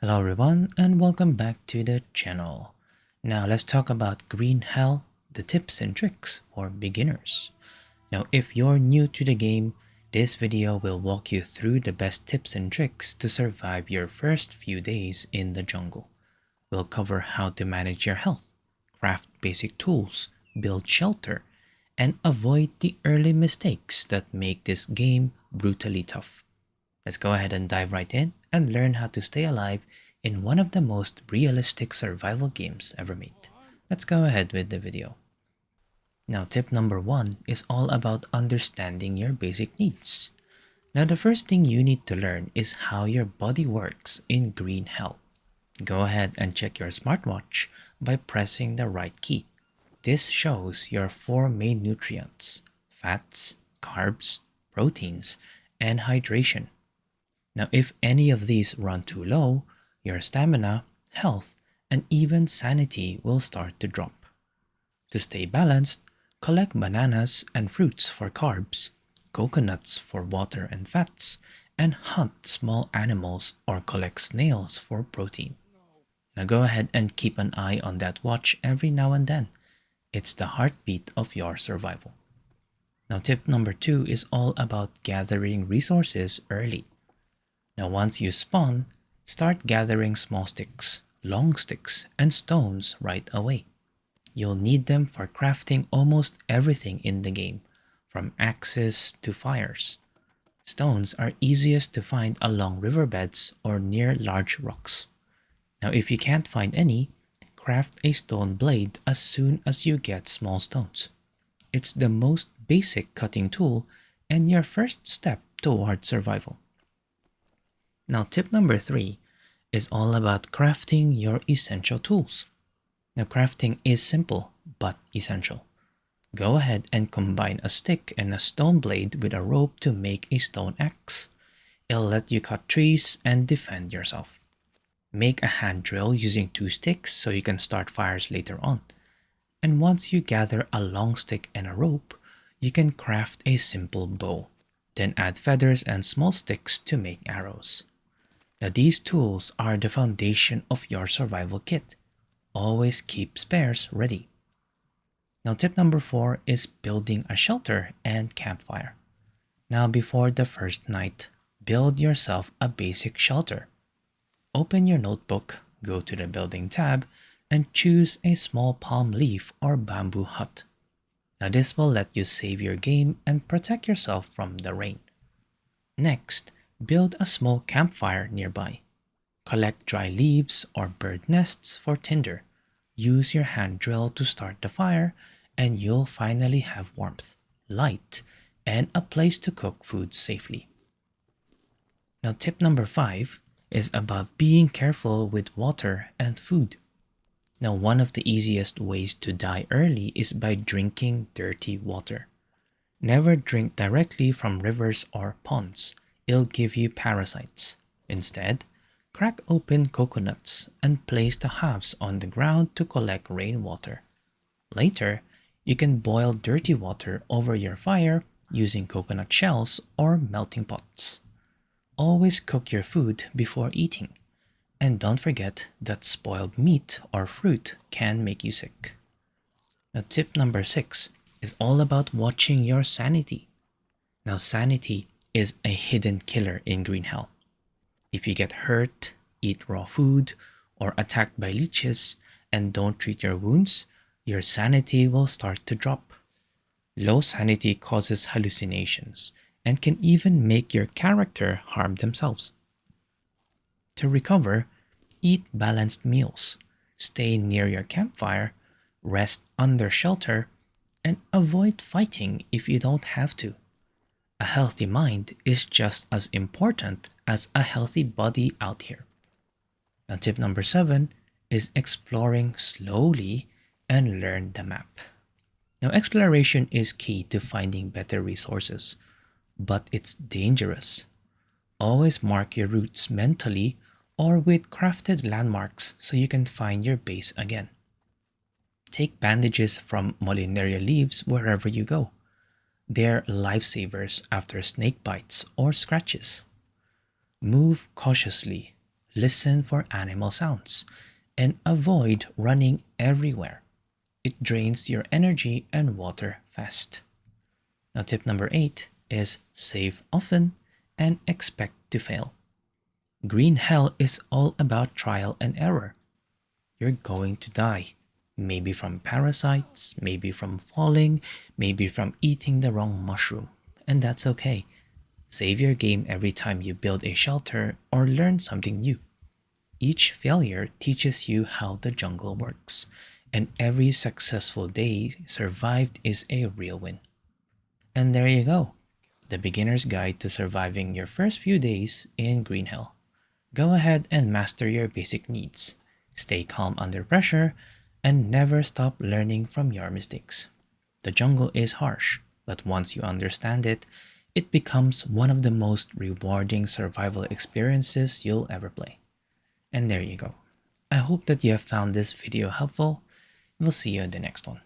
Hello everyone and welcome back to the channel. Now let's talk about Green Hell, the tips and tricks for beginners. Now if you're new to the game, this video will walk you through the best tips and tricks to survive your first few days in the jungle. We'll cover how to manage your health, craft basic tools, build shelter, and avoid the early mistakes that make this game brutally tough. Let's go ahead and dive right in and learn how to stay alive in one of the most realistic survival games ever made. Let's go ahead with the video. Now, tip number one is all about understanding your basic needs. Now, the first thing you need to learn is how your body works in Green Hell. Go ahead and check your smartwatch by pressing the right key. This shows your four main nutrients: fats, carbs, proteins, and hydration. Now, if any of these run too low, your stamina, health, and even sanity will start to drop. To stay balanced, collect bananas and fruits for carbs, coconuts for water and fats, and hunt small animals or collect snails for protein. Now go ahead and keep an eye on that watch every now and then. It's the heartbeat of your survival. Now tip number two is all about gathering resources early. Now once you spawn, start gathering small sticks, long sticks, and stones right away. You'll need them for crafting almost everything in the game, from axes to fires. Stones are easiest to find along riverbeds or near large rocks. Now if you can't find any, craft a stone blade as soon as you get small stones. It's the most basic cutting tool and your first step toward survival. Now tip number three is all about crafting your essential tools. Now crafting is simple but essential. Go ahead and combine a stick and a stone blade with a rope to make a stone axe. It'll let you cut trees and defend yourself. Make a hand drill using two sticks so you can start fires later on. And once you gather a long stick and a rope, you can craft a simple bow. Then add feathers and small sticks to make arrows. Now these tools are the foundation of your survival kit. Always keep spares ready. Now tip number four is building a shelter and campfire. Now before the first night, build yourself a basic shelter. Open your notebook, go to the building tab, and choose a small palm leaf or bamboo hut. Now this will let you save your game and protect yourself from the rain. Next, build a small campfire nearby. Collect dry leaves or bird nests for tinder. Use your hand drill to start the fire, and you'll finally have warmth, light, and a place to cook food safely. Now tip number five is about being careful with water and food. Now one of the easiest ways to die early is by drinking dirty water. Never drink directly from rivers or ponds. It'll give you parasites. Instead, crack open coconuts and place the halves on the ground to collect rainwater. Later, you can boil dirty water over your fire using coconut shells or melting pots. Always cook your food before eating. And don't forget that spoiled meat or fruit can make you sick. Now tip number six is all about watching your sanity. Now sanity is a hidden killer in Green Hell. If you get hurt, eat raw food, or attacked by leeches and don't treat your wounds, your sanity will start to drop. Low sanity causes hallucinations and can even make your character harm themselves. To recover, eat balanced meals, stay near your campfire, rest under shelter, and avoid fighting if you don't have to. A healthy mind is just as important as a healthy body out here. Now tip number seven is exploring slowly and learn the map. Now exploration is key to finding better resources, but it's dangerous. Always mark your routes mentally or with crafted landmarks so you can find your base again. Take bandages from Molinaria leaves wherever you go. They're lifesavers after snake bites or scratches. Move cautiously, listen for animal sounds, and avoid running everywhere. It drains your energy and water fast. Now, tip number 8 is save often and expect to fail. Green hell is all about trial and error. You're going to die. Maybe from parasites, maybe from falling, maybe from eating the wrong mushroom. And that's okay. Save your game every time you build a shelter or learn something new. Each failure teaches you how the jungle works, and every successful day survived is a real win. And there you go, the beginner's guide to surviving your first few days in Green Hell. Go ahead and master your basic needs. Stay calm under pressure and never stop learning from your mistakes. The jungle is harsh, but once you understand it, it becomes one of the most rewarding survival experiences you'll ever play. And there you go. I hope that you have found this video helpful. We'll see you in the next one.